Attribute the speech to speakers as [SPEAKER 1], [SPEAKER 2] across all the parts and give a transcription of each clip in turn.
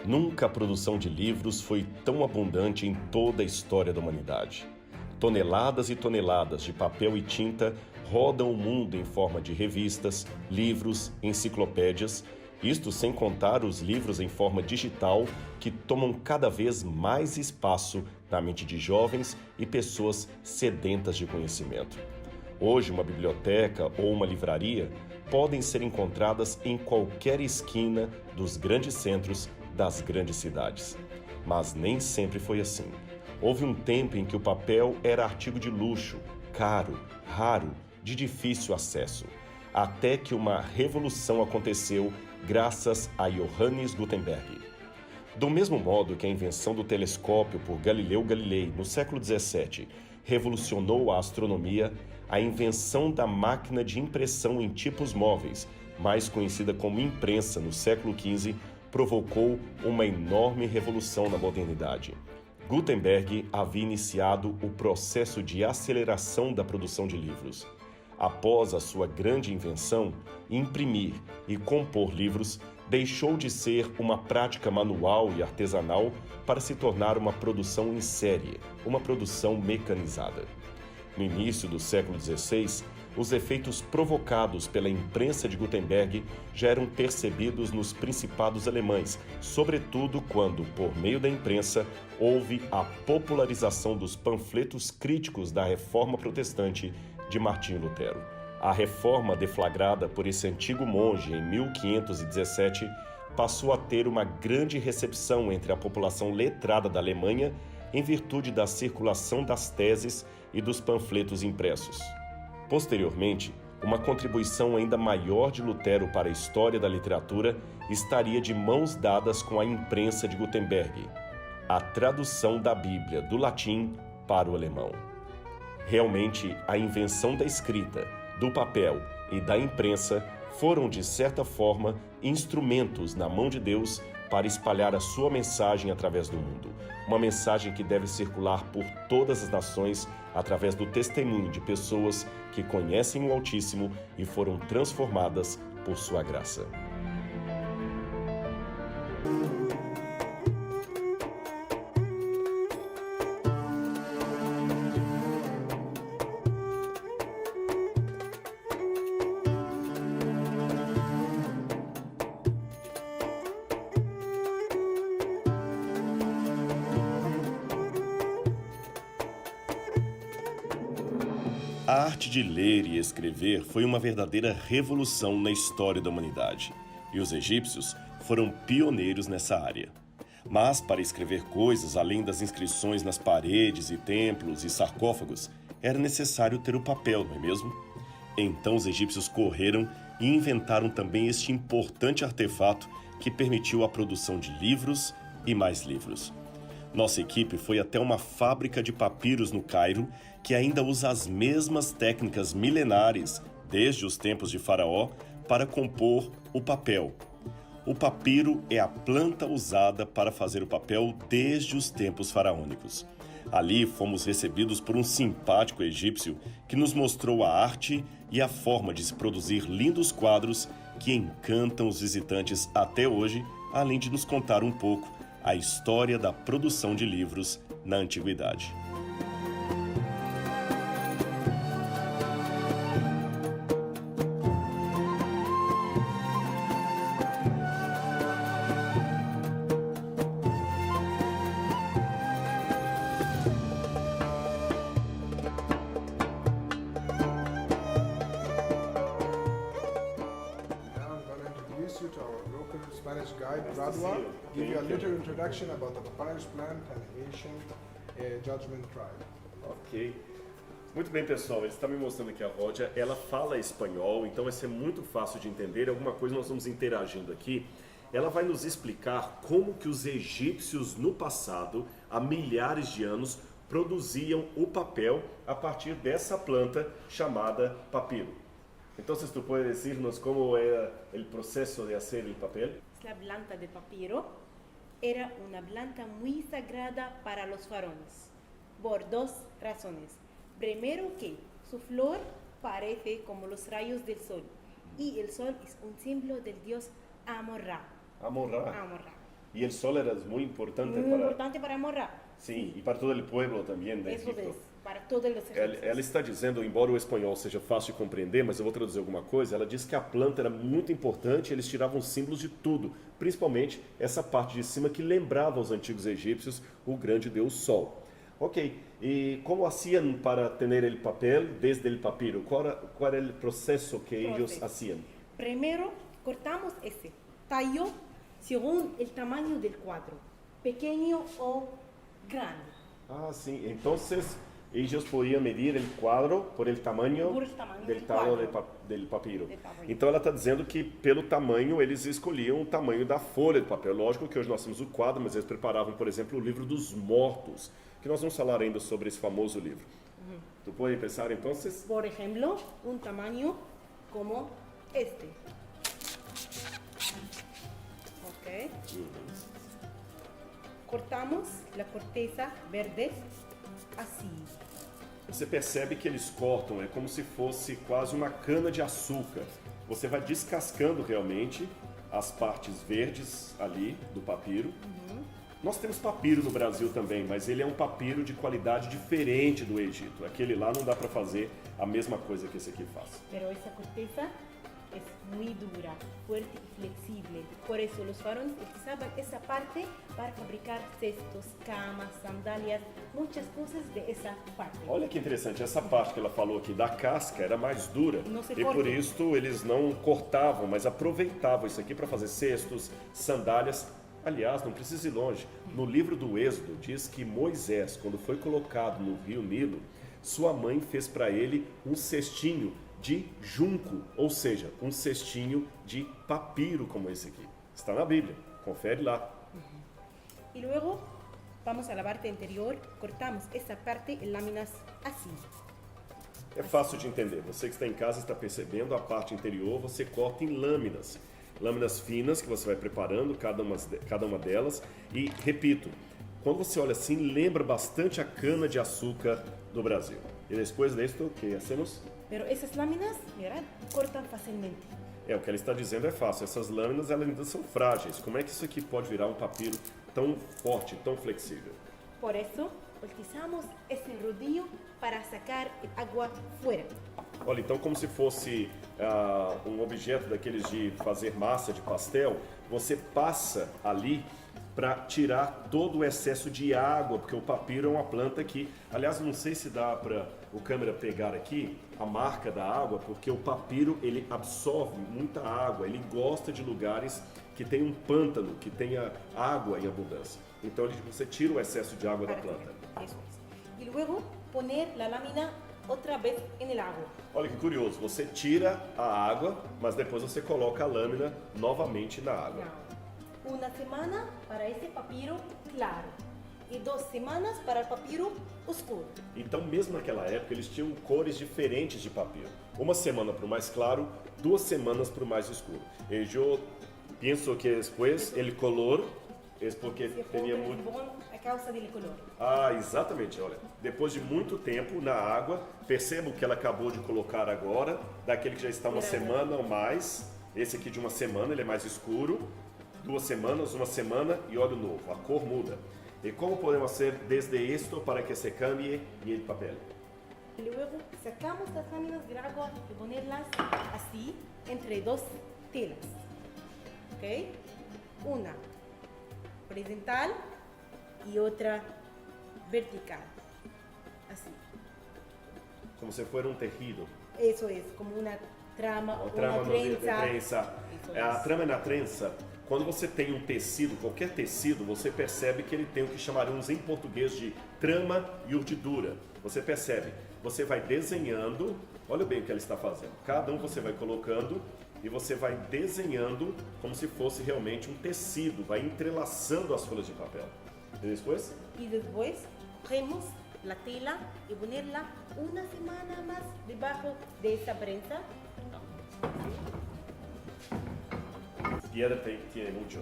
[SPEAKER 1] Nunca a produção de livros foi tão abundante em toda a história da humanidade. Toneladas e toneladas de papel e tinta rodam o mundo em forma de revistas, livros, enciclopédias, isto sem contar os livros em forma digital que tomam cada vez mais espaço na mente de jovens e pessoas sedentas de conhecimento. Hoje, uma biblioteca ou uma livraria podem ser encontradas em qualquer esquina dos grandes centros das grandes cidades. Mas nem sempre foi assim. Houve um tempo em que o papel era artigo de luxo, caro, raro, de difícil acesso, até que uma revolução aconteceu graças a Johannes Gutenberg. Do mesmo modo que a invenção do telescópio por Galileu Galilei no século XVII revolucionou a astronomia, a invenção da máquina de impressão em tipos móveis, mais conhecida como imprensa no século XV, provocou uma enorme revolução na modernidade. Gutenberg havia iniciado o processo de aceleração da produção de livros. Após a sua grande invenção, imprimir e compor livros deixou de ser uma prática manual e artesanal para se tornar uma produção em série, uma produção mecanizada. No início do século XVI, os efeitos provocados pela imprensa de Gutenberg já eram percebidos nos principados alemães, sobretudo quando, por meio da imprensa, houve a popularização dos panfletos críticos da Reforma Protestante de Martinho Lutero. A reforma deflagrada por esse antigo monge em 1517 passou a ter uma grande recepção entre a população letrada da Alemanha em virtude da circulação das teses e dos panfletos impressos. Posteriormente, uma contribuição ainda maior de Lutero para a história da literatura estaria de mãos dadas com a imprensa de Gutenberg, a tradução da Bíblia do latim para o alemão. Realmente, a invenção da escrita, do papel e da imprensa foram, de certa forma, instrumentos na mão de Deus para espalhar a sua mensagem através do mundo. Uma mensagem que deve circular por todas as nações através do testemunho de pessoas que conhecem o Altíssimo e foram transformadas por sua graça. A arte de ler e escrever foi uma verdadeira revolução na história da humanidade, e os egípcios foram pioneiros nessa área. Mas para escrever coisas além das inscrições nas paredes e templos e sarcófagos, era necessário ter o papel, não é mesmo? Então os egípcios correram e inventaram também este importante artefato que permitiu a produção de livros e mais livros. Nossa equipe foi até uma fábrica de papiros no Cairo, que ainda usa as mesmas técnicas milenares, desde os tempos de Faraó, para compor o papel. O papiro é a planta usada para fazer o papel desde os tempos faraônicos. Ali fomos recebidos por um simpático egípcio que nos mostrou a arte e a forma de se produzir lindos quadros que encantam os visitantes até hoje, além de nos contar um pouco a história da produção de livros na antiguidade.
[SPEAKER 2] You to our local Spanish guide, Radwa, give you a little introduction about the papyrus plant and ancient judgment tribe.
[SPEAKER 1] Ok. Muito bem, pessoal. Ele está me mostrando aqui a Ródia. Ela fala espanhol, então vai ser muito fácil de entender. Alguma coisa nós vamos interagindo aqui. Ela vai nos explicar como que os egípcios no passado, há milhares de anos, produziam o papel a partir dessa planta chamada papiro. Entonces, ¿tú puedes decirnos cómo era el proceso de hacer el papel?
[SPEAKER 3] La planta de papiro era una planta muy sagrada para los faraones, por dos razones. Primero que su flor parece como los rayos del sol, y el sol es un símbolo del dios Amon-Ra.
[SPEAKER 1] Amon-Ra.
[SPEAKER 3] Amon-Ra.
[SPEAKER 1] Y el sol era muy importante
[SPEAKER 3] Muy
[SPEAKER 1] para...
[SPEAKER 3] importante para Morra.
[SPEAKER 1] Sim, e para todo o povo também de
[SPEAKER 3] Eso
[SPEAKER 1] Egipto.
[SPEAKER 3] es, para todos los
[SPEAKER 1] Ela está dizendo, embora o espanhol seja fácil de compreender, mas eu vou traduzir alguma coisa, ela diz que a planta era muito importante, eles tiravam símbolos de tudo, principalmente essa parte de cima que lembrava aos antigos egípcios o grande deus Sol. Ok, e como hacían para ter el papel desde el papiro? Qual era o processo que eles hacían?
[SPEAKER 3] Primero cortamos ese tallo según el tamaño del cuadro, pequeño o grande.
[SPEAKER 1] Ah, sim. Então, eles podiam medir o quadro por el tamanho
[SPEAKER 3] Por el tamaño
[SPEAKER 1] del
[SPEAKER 3] del
[SPEAKER 1] talo
[SPEAKER 3] cuadro.
[SPEAKER 1] del papiro.
[SPEAKER 3] Del tamanho.
[SPEAKER 1] Então, ela está dizendo que pelo tamanho eles escolhiam o tamanho da folha de papel. Lógico que hoje nós temos o quadro, mas eles preparavam, por exemplo, o livro dos mortos, que nós vamos falar ainda sobre esse famoso livro. Tu pode pensar, então,
[SPEAKER 3] Por ejemplo, un tamaño como este. Ok. Cortamos la corteza verde así.
[SPEAKER 1] Você percebe que eles cortam, é como se fosse quase uma cana de açúcar. Você vai descascando realmente as partes verdes ali do papiro. Nós temos papiro no Brasil também, mas ele é um papiro de qualidade diferente do Egito. Aquele lá não dá para fazer a mesma coisa que esse aqui faz.
[SPEAKER 3] Pero esa corteza es muy dura, fuerte y flexible. Por eso los faraones utilizaban esa parte para fabricar cestos, camas, sandalias, muchas cosas de esa parte.
[SPEAKER 1] Olha que interessante, essa parte que ela falou aqui da casca era mais dura
[SPEAKER 3] Não se
[SPEAKER 1] e
[SPEAKER 3] corta.
[SPEAKER 1] por isso eles não cortavam, mas aproveitavam isso aqui para fazer cestos, sandálias. Aliás, não precisa ir longe. No livro do Êxodo diz que Moisés, quando foi colocado no rio Nilo, sua mãe fez para ele um cestinho de junco, ou seja, um cestinho de papiro como esse aqui. Está na Bíblia, confere lá.
[SPEAKER 3] Y luego vamos a la parte interior, cortamos esa parte en láminas así.
[SPEAKER 1] É fácil de entender. Você que está em casa está percebendo a parte interior, você corta em lâminas. Lâminas finas que você vai preparando, cada uma delas. E, repito, quando você olha assim, lembra bastante a cana de açúcar do Brasil. E depois disso, o que hacemos?
[SPEAKER 3] Pero esas láminas, ¿verdad? Cortan fácilmente.
[SPEAKER 1] O que ela está dizendo é fácil. Essas lâminas elas ainda são frágeis. Como é que isso aqui pode virar um papiro tão forte, tão flexível?
[SPEAKER 3] Por eso utilizamos ese rodillo para sacar el agua fuera.
[SPEAKER 1] Olha, então como se fosse um objeto daqueles de fazer massa de pastel, você passa ali para tirar todo o excesso de água, porque o papiro é uma planta que, aliás, não sei se dá para o câmera pegar aqui a marca da água, porque o papiro ele absorve muita água, ele gosta de lugares que tem um pântano, que tenha água em abundância. Então você tira o excesso de água da planta.
[SPEAKER 3] Eso es. Y luego poner la lámina otra vez en el agua.
[SPEAKER 1] Olha que curioso, você tira a água, mas depois você coloca a lâmina novamente na água.
[SPEAKER 3] No. Una semana para ese papiro claro y 2 semanas para el papiro oscuro.
[SPEAKER 1] Então, mesmo naquela época, eles tinham cores diferentes de papiro. Uma semana para o mais claro, 2 semanas para o mais escuro. E eu penso que depois, o color é porque
[SPEAKER 3] Se
[SPEAKER 1] tinha muito...
[SPEAKER 3] bom a causa do color.
[SPEAKER 1] Ah, exatamente, olha. Depois de muito tempo na água, perceba o que ela acabou de colocar agora, daquele que já está uma semana ou mais. Esse aqui de uma semana, ele é mais escuro. 2 semanas, uma semana e olha o novo, a cor muda. E como podemos fazer desde isto para que se cambie el papel?
[SPEAKER 3] Y luego sacamos las láminas del agua y ponerlas así entre 2 telas. ¿Ok? Una horizontal y otra vertical. Así.
[SPEAKER 1] Como se fuera um tejido.
[SPEAKER 3] Eso es, como una trama o
[SPEAKER 1] Trama
[SPEAKER 3] una
[SPEAKER 1] de
[SPEAKER 3] trenza.
[SPEAKER 1] trença.
[SPEAKER 3] Isso
[SPEAKER 1] A
[SPEAKER 3] mesmo.
[SPEAKER 1] trama na trença, quando você tem um tecido, qualquer tecido, você percebe que ele tem o que chamaremos em português de trama e urdidura. Você percebe, você vai desenhando, olha bem o que ela está fazendo. Cada um você vai colocando e você vai desenhando como se fosse realmente um tecido, vai entrelaçando as folhas de papel. E depois?
[SPEAKER 3] Y después cogemos la tela y ponerla una semana más debajo de esa prensa.
[SPEAKER 1] Piedra tem muito.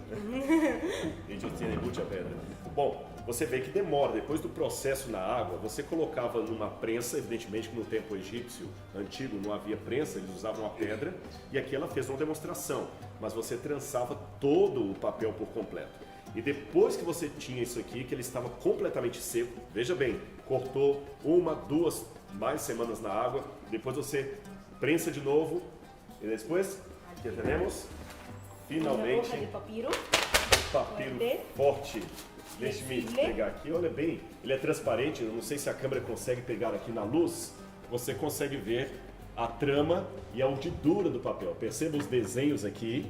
[SPEAKER 1] Eles têm muita pedra. Bom, você vê que demora. Depois do processo na água, você colocava numa prensa, evidentemente que no tempo egípcio antigo não havia prensa, eles usavam a pedra, e aqui ela fez uma demonstração, mas você trançava todo o papel por completo. E depois que você tinha isso aqui, que ele estava completamente seco, veja bem, cortou 1, 2, mais semanas na água, depois você prensa de novo, e depois, que temos? Finalmente,
[SPEAKER 3] Una hoja de papiro.
[SPEAKER 1] papiro forte. Deixe-me pegar aqui, olha bem, ele é transparente, eu não sei se a câmera consegue pegar aqui na luz, você consegue ver a trama e a urdidura do papel. Perceba os desenhos aqui.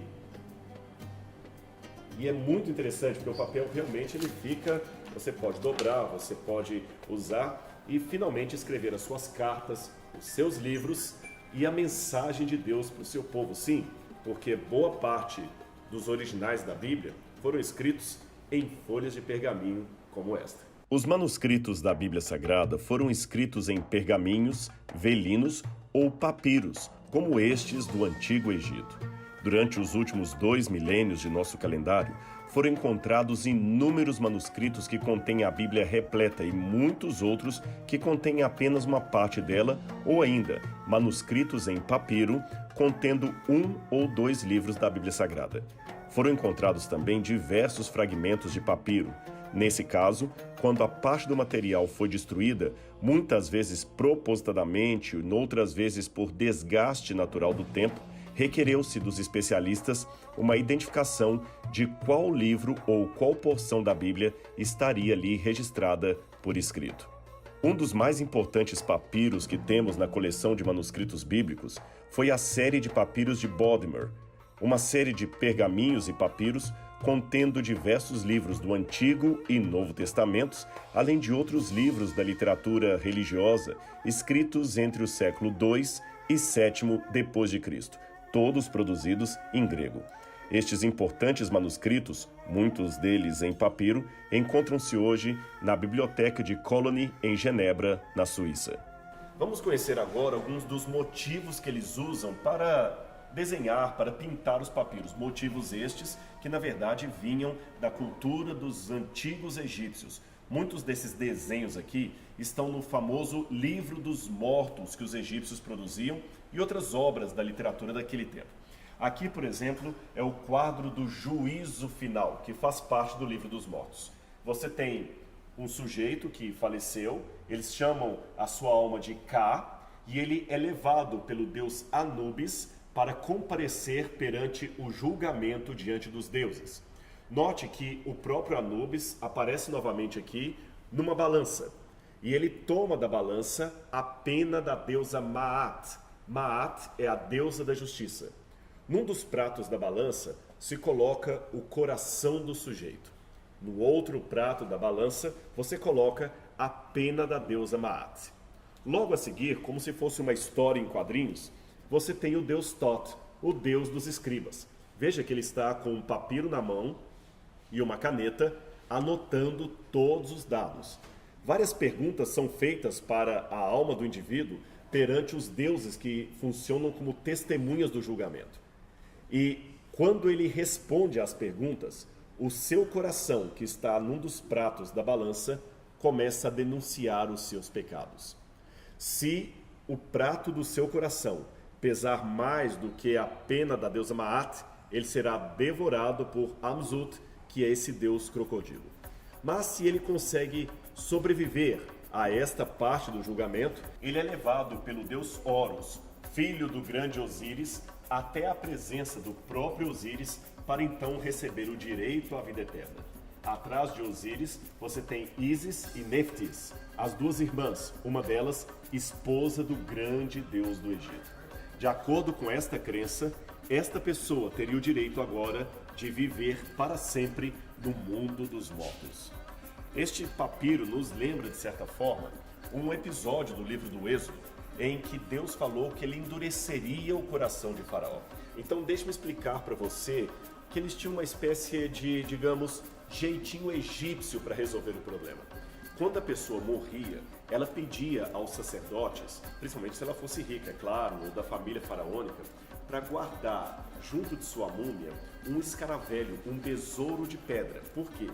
[SPEAKER 1] E é muito interessante, porque o papel realmente ele fica, você pode dobrar, você pode usar e finalmente escrever as suas cartas, os seus livros e a mensagem de Deus para o seu povo. Sim, porque boa parte dos originais da Bíblia foram escritos em folhas de pergaminho como esta. Os manuscritos da Bíblia Sagrada foram escritos em pergaminhos, velinos ou papiros, como estes do Antigo Egito. Durante os últimos 2 milênios de nosso calendário, foram encontrados inúmeros manuscritos que contêm a Bíblia repleta e muitos outros que contêm apenas uma parte dela, ou ainda, manuscritos em papiro contendo 1 ou 2 livros da Bíblia Sagrada. Foram encontrados também diversos fragmentos de papiro. Nesse caso, quando a parte do material foi destruída, muitas vezes propositadamente, e outras vezes por desgaste natural do tempo, requereu-se dos especialistas uma identificação de qual livro ou qual porção da Bíblia estaria ali registrada por escrito. Um dos mais importantes papiros que temos na coleção de manuscritos bíblicos foi a série de papiros de Bodmer, uma série de pergaminhos e papiros contendo diversos livros do Antigo e Novo Testamentos, além de outros livros da literatura religiosa escritos entre o século II e VII depois de Cristo, todos produzidos em grego. Estes importantes manuscritos, muitos deles em papiro, encontram-se hoje na Biblioteca de Cologne, em Genebra, na Suíça. Vamos conhecer agora alguns dos motivos que eles usam para desenhar, para pintar os papiros. Motivos estes que, na verdade, vinham da cultura dos antigos egípcios. Muitos desses desenhos aqui estão no famoso Livro dos Mortos que os egípcios produziam e outras obras da literatura daquele tempo. Aqui, por exemplo, é o quadro do Juízo Final, que faz parte do Livro dos Mortos. Você tem um sujeito que faleceu, eles chamam a sua alma de Ka, e ele é levado pelo deus Anubis para comparecer perante o julgamento diante dos deuses. Note que o próprio Anubis aparece novamente aqui numa balança, e ele toma da balança a pena da deusa Maat. Maat é a deusa da justiça. Num dos pratos da balança se coloca o coração do sujeito. No outro prato da balança você coloca a pena da deusa Maat. Logo a seguir, como se fosse uma história em quadrinhos, você tem o deus Thoth, o deus dos escribas. Veja que ele está com um papiro na mão e uma caneta, anotando todos os dados. Várias perguntas são feitas para a alma do indivíduo perante os deuses que funcionam como testemunhas do julgamento. E quando ele responde às perguntas, o seu coração, que está num dos pratos da balança, começa a denunciar os seus pecados. Se o prato do seu coração pesar mais do que a pena da deusa Maat, ele será devorado por Amzut, que é esse deus crocodilo. Mas se ele consegue sobreviver a esta parte do julgamento, ele é levado pelo deus Horus, filho do grande Osíris, até a presença do próprio Osíris, para então receber o direito à vida eterna. Atrás de Osíris, você tem Ísis e Neftis, as duas irmãs, uma delas esposa do grande deus do Egito. De acordo com esta crença, esta pessoa teria o direito agora de viver para sempre no mundo dos mortos. Este papiro nos lembra, de certa forma, um episódio do livro do Êxodo, em que Deus falou que ele endureceria o coração de Faraó. Então, deixe-me explicar para você que eles tinham uma espécie de, digamos, jeitinho egípcio para resolver o problema. Quando a pessoa morria, ela pedia aos sacerdotes, principalmente se ela fosse rica, é claro, ou da família faraônica, para guardar junto de sua múmia um escaravelho, um besouro de pedra. Por quê?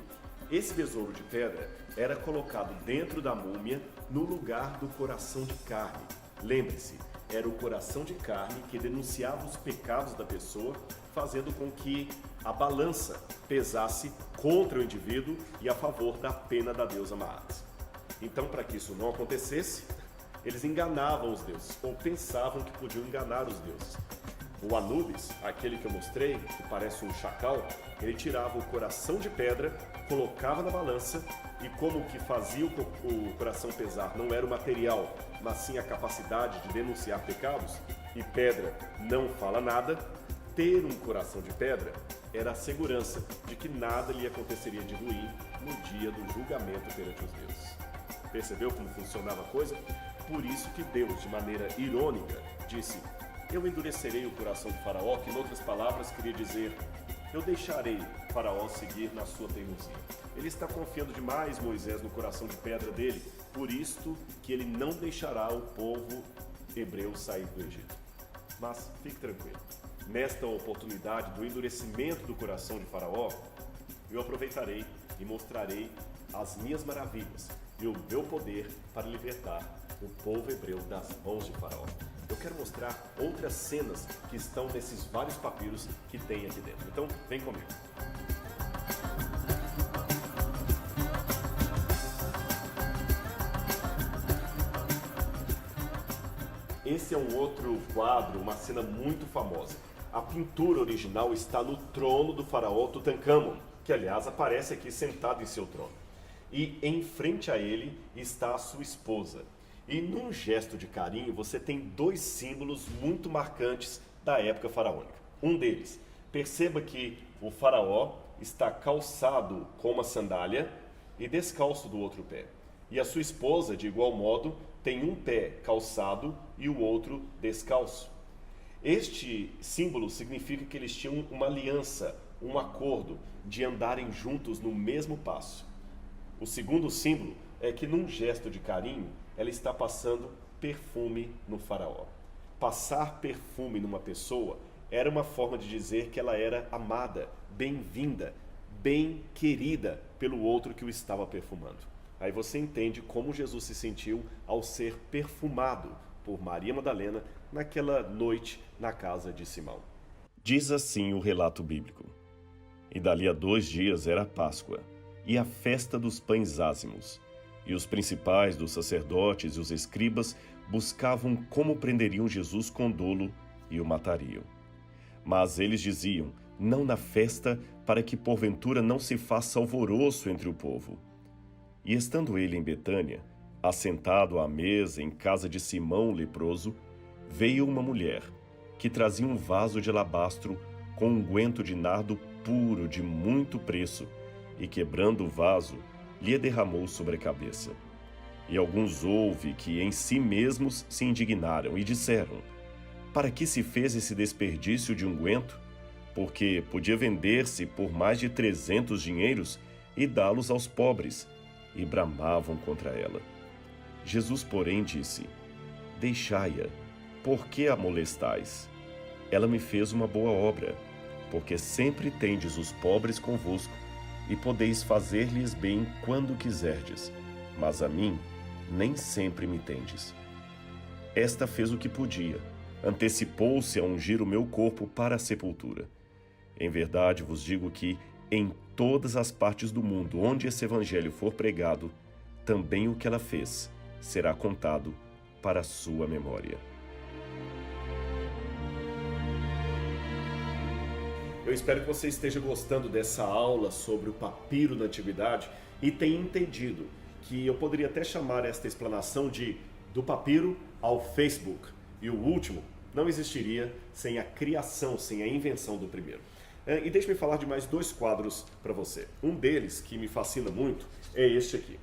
[SPEAKER 1] Esse besouro de pedra era colocado dentro da múmia no lugar do coração de carne. Lembre-se, era o coração de carne que denunciava os pecados da pessoa fazendo com que a balança pesasse contra o indivíduo e a favor da pena da deusa Maat. Então, para que isso não acontecesse, eles enganavam os deuses, ou pensavam que podiam enganar os deuses. O Anubis, aquele que eu mostrei, que parece um chacal, ele tirava o coração de pedra, colocava na balança e como o que fazia o coração pesar não era o material, mas sim a capacidade de denunciar pecados, e pedra não fala nada, ter um coração de pedra era a segurança de que nada lhe aconteceria de ruim no dia do julgamento perante os deuses. Percebeu como funcionava a coisa? Por isso que Deus, de maneira irônica, disse: eu endurecerei o coração de Faraó, que em outras palavras queria dizer: eu deixarei Faraó seguir na sua teimosia. Ele está confiando demais, Moisés, no coração de pedra dele, por isto que ele não deixará o povo hebreu sair do Egito. Mas fique tranquilo, nesta oportunidade do endurecimento do coração de Faraó, eu aproveitarei e mostrarei as minhas maravilhas e o meu poder para libertar o povo hebreu das mãos de Faraó. Eu quero mostrar outras cenas que estão nesses vários papiros que tem aqui dentro. Então, vem comigo. Esse é um outro quadro, uma cena muito famosa. A pintura original está no trono do faraó Tutankhamon, que aliás aparece aqui sentado em seu trono. E em frente a ele está a sua esposa. E num gesto de carinho, você tem dois símbolos muito marcantes da época faraônica. Um deles, perceba que o faraó está calçado com uma sandália e descalço do outro pé. E a sua esposa, de igual modo, tem um pé calçado e o outro descalço. Este símbolo significa que eles tinham uma aliança, um acordo de andarem juntos no mesmo passo. O segundo símbolo é que, num gesto de carinho, ela está passando perfume no faraó. Passar perfume numa pessoa era uma forma de dizer que ela era amada, bem-vinda, bem querida pelo outro que o estava perfumando. Aí você entende como Jesus se sentiu ao ser perfumado por Maria Madalena naquela noite na casa de Simão. Diz assim o relato bíblico: e dali a 2 dias era a Páscoa e a festa dos pães ázimos. E os principais dos sacerdotes e os escribas buscavam como prenderiam Jesus com dolo e o matariam. Mas eles diziam: não na festa, para que porventura não se faça alvoroço entre o povo. E estando ele em Betânia, assentado à mesa em casa de Simão o leproso, veio uma mulher, que trazia um vaso de alabastro com unguento de nardo puro de muito preço, e quebrando o vaso, lhe derramou sobre a cabeça. E alguns houve que em si mesmos se indignaram e disseram: para que se fez esse desperdício de unguento? Porque podia vender-se por mais de 300 dinheiros e dá-los aos pobres. E bramavam contra ela. Jesus, porém, disse: deixai-a, por que a molestais? Ela me fez uma boa obra, porque sempre tendes os pobres convosco, e podeis fazer-lhes bem quando quiserdes, mas a mim nem sempre me tendes. Esta fez o que podia, antecipou-se a ungir o meu corpo para a sepultura. Em verdade vos digo que, em todas as partes do mundo onde esse evangelho for pregado, também o que ela fez será contado para a sua memória. Eu espero que você esteja gostando dessa aula sobre o papiro na antiguidade e tenha entendido que eu poderia até chamar esta explanação de do papiro ao Facebook. E o último não existiria sem a criação, sem a invenção do primeiro. E deixe-me falar de mais 2 quadros para você. Um deles, que me fascina muito, é este aqui.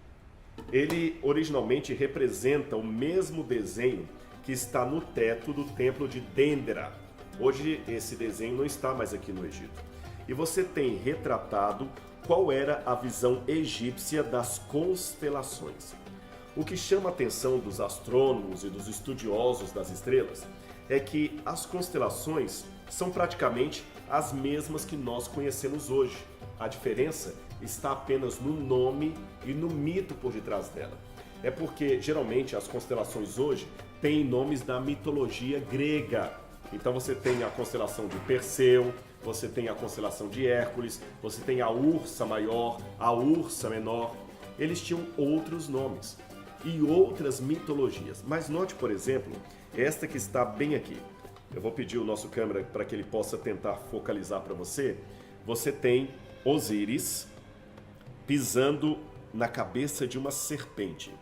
[SPEAKER 1] Ele originalmente representa o mesmo desenho que está no teto do templo de Dendera. Hoje esse desenho não está mais aqui no Egito. E você tem retratado qual era a visão egípcia das constelações. O que chama a atenção dos astrônomos e dos estudiosos das estrelas é que as constelações são praticamente as mesmas que nós conhecemos hoje. A diferença está apenas no nome e no mito por detrás dela. É porque, geralmente, as constelações hoje têm nomes da mitologia grega. Então você tem a constelação de Perseu, você tem a constelação de Hércules, você tem a Ursa Maior, a Ursa Menor. Eles tinham outros nomes e outras mitologias. Mas note, por exemplo, esta que está bem aqui. Eu vou pedir o nosso câmera para que ele possa tentar focalizar para você. Você tem Osíris pisando na cabeça de uma serpente.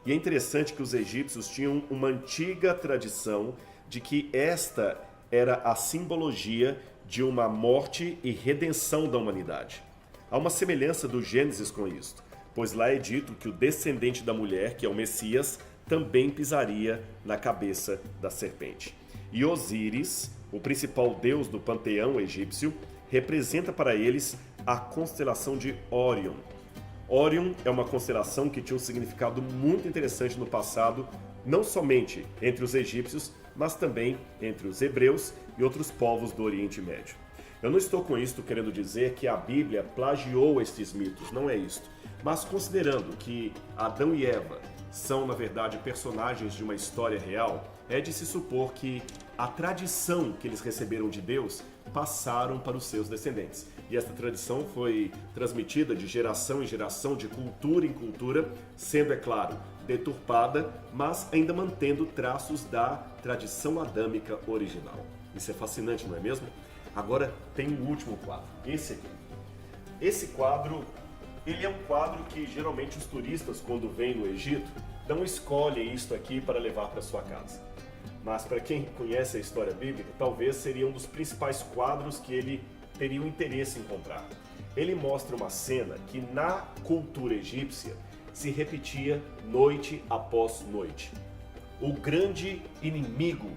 [SPEAKER 1] E é interessante que os egípcios tinham uma antiga tradição de que esta era a simbologia de uma morte e redenção da humanidade. Há uma semelhança do Gênesis com isto, pois lá é dito que o descendente da mulher, que é o Messias, também pisaria na cabeça da serpente. E Osíris, o principal deus do panteão egípcio, representa para eles a constelação de Órion. Órion é uma constelação que tinha um significado muito interessante no passado, não somente entre os egípcios, mas também entre os hebreus e outros povos do Oriente Médio. Eu não estou com isto querendo dizer que a Bíblia plagiou estes mitos, não é isto. Mas considerando que Adão e Eva são, na verdade, personagens de uma história real, é de se supor que a tradição que eles receberam de Deus passaram para os seus descendentes. E esta tradição foi transmitida de geração em geração, de cultura em cultura, sendo, é claro, deturpada, mas ainda mantendo traços da tradição adâmica original. Isso é fascinante, não é mesmo? Agora tem o último quadro, esse aqui. Esse quadro, ele é um quadro que geralmente os turistas, quando vêm no Egito, não escolhem isto aqui para levar para sua casa. Mas para quem conhece a história bíblica, talvez seria um dos principais quadros que ele teria um interesse em comprar. Ele mostra uma cena que na cultura egípcia se repetia noite após noite. O grande inimigo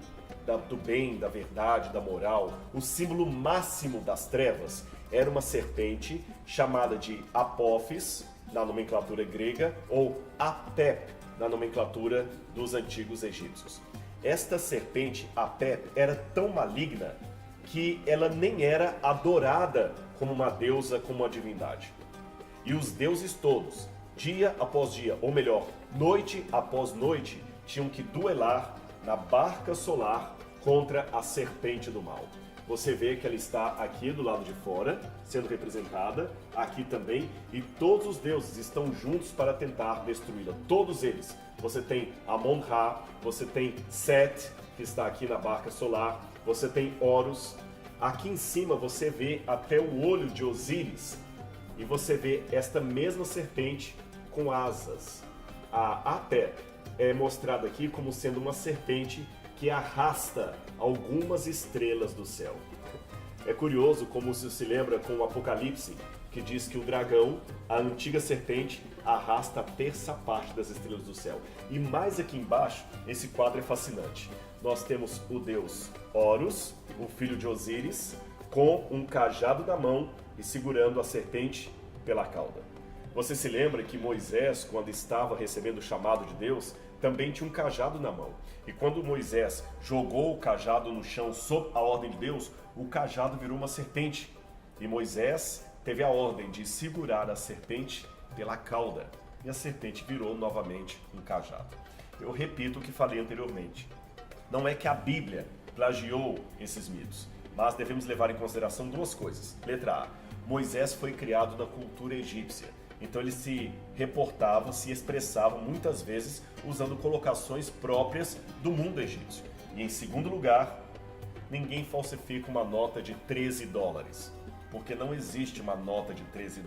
[SPEAKER 1] do bem, da verdade, da moral, o símbolo máximo das trevas, era uma serpente chamada de Apófis, na nomenclatura grega, ou Apep, na nomenclatura dos antigos egípcios. Esta serpente, Apep, era tão maligna que ela nem era adorada como uma deusa, como uma divindade. E os deuses todos, dia após dia, ou melhor, noite após noite, tinham que duelar na barca solar contra a serpente do mal. Você vê que ela está aqui do lado de fora, sendo representada, aqui também, e todos os deuses estão juntos para tentar destruí-la, todos eles. Você tem Amon-Ra, você tem Set, que está aqui na barca solar, você tem Horus. Aqui em cima você vê até o olho de Osíris, e você vê esta mesma serpente com asas. A Apep é mostrada aqui como sendo uma serpente que arrasta algumas estrelas do céu. É curioso como isso se lembra com o Apocalipse, que diz que o dragão, a antiga serpente, arrasta a terça parte das estrelas do céu. E mais aqui embaixo, esse quadro é fascinante. Nós temos o deus Horus, o filho de Osíris, com um cajado na mão e segurando a serpente pela cauda. Você se lembra que Moisés, quando estava recebendo o chamado de Deus, também tinha um cajado na mão. E quando Moisés jogou o cajado no chão sob a ordem de Deus, o cajado virou uma serpente. E Moisés teve a ordem de segurar a serpente pela cauda. E a serpente virou novamente um cajado. Eu repito o que falei anteriormente. Não é que a Bíblia plagiou esses mitos, mas devemos levar em consideração duas coisas. Letra A. Moisés foi criado na cultura egípcia. Então ele se reportava, se expressava muitas vezes usando colocações próprias do mundo egípcio. E em segundo lugar, ninguém falsifica uma nota de $13, porque não existe uma nota de $13.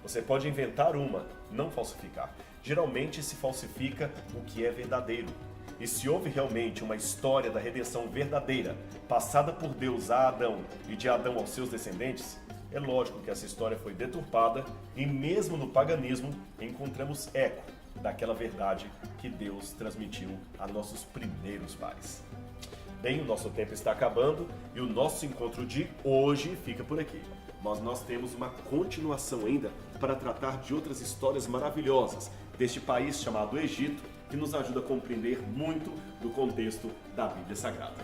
[SPEAKER 1] Você pode inventar uma, não falsificar. Geralmente se falsifica o que é verdadeiro. E se houve realmente uma história da redenção verdadeira, passada por Deus a Adão e de Adão aos seus descendentes, é lógico que essa história foi deturpada e mesmo no paganismo encontramos eco daquela verdade que Deus transmitiu a nossos primeiros pais. Bem, o nosso tempo está acabando e o nosso encontro de hoje fica por aqui. Mas nós temos uma continuação ainda para tratar de outras histórias maravilhosas deste país chamado Egito, que nos ajuda a compreender muito do contexto da Bíblia Sagrada.